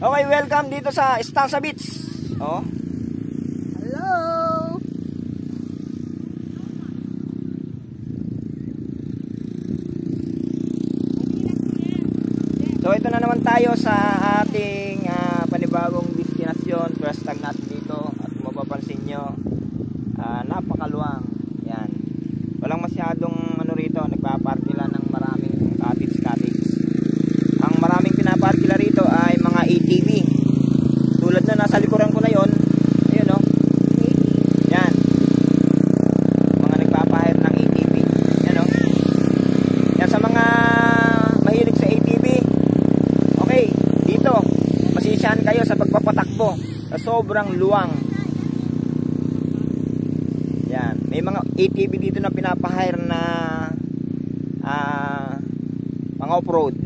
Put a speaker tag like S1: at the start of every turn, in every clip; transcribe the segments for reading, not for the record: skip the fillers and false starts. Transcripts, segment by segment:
S1: Okay, welcome dito sa Stanza Beach. Oh.
S2: Hello.
S1: So ito na naman tayo sa ating panibagong destinasyon. First time natin dito at mapapansin nyo, napakaluwang. Yan. Walang masyadong ano rito, nagpaparty lang ng maraming cottage. Ang maraming pinaparty lang rito ay mga ATV. Tulad na nasa likuran ko na yon. Ayun oh. Yan. Mga nagpapahire ng ATV. Yan oh. Yan sa mga mahilig sa ATV. Okay, dito masisyahan kayo sa pagpapatakbo sa sobrang luwang. Yan, may mga ATV dito na pinapahire na mga off-road.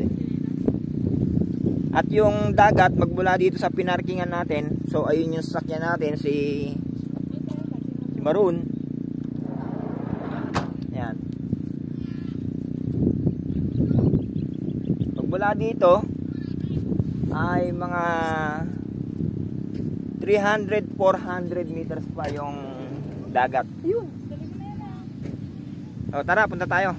S1: At yung dagat magmula dito sa pinarkingan natin. So ayun yung sasakyan natin, si Maroon. Yan. Magmula dito ay mga 300-400 meters pa yung dagat. O tara, punta tayo.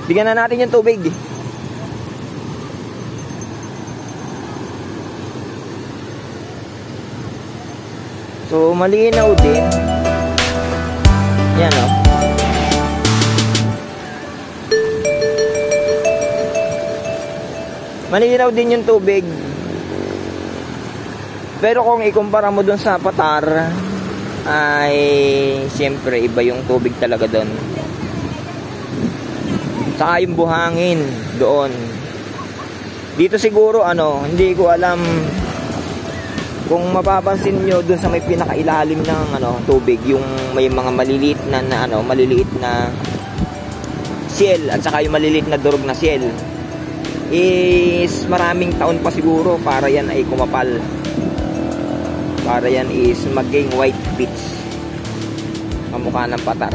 S1: Bigyan na natin yung tubig. So, malinaw din. Yan, oh. Malinaw din yung tubig. Pero kung ikumpara mo dun sa Patar, ay siyempre iba yung tubig talaga dun. Saka yung buhangin doon. Dito siguro hindi ko alam kung mapapansin nyo dun sa may pinakailalim ng tubig, yung may mga maliliit na maliliit na shell at saka yung maliliit na durog na shell. Is maraming taon pa siguro para yan ay kumapal. Para yan is maging white beach. Kamukha ng Patar.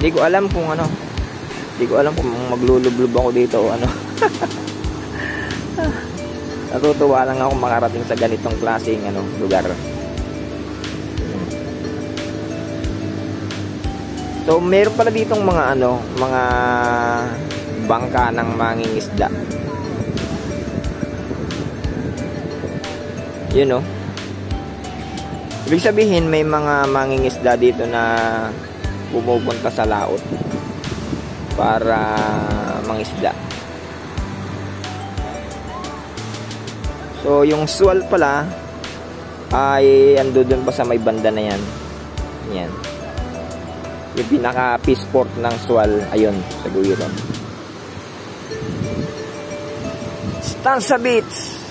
S1: Hindi ko alam kung maglulublob ako dito o ano. Natutuwa lang ako makarating sa ganitong klaseng lugar. So meron pala ditong mga mga bangka ng mangingisda. Yun oh. Ibig sabihin may mga mangingisda dito na pumupunta sa laot para mangisda. So yung swal pala ay ando doon pa sa may banda na yan. Yan. Yung pinaka peace port ng swal ayun sa Guiron. Stanza Beach.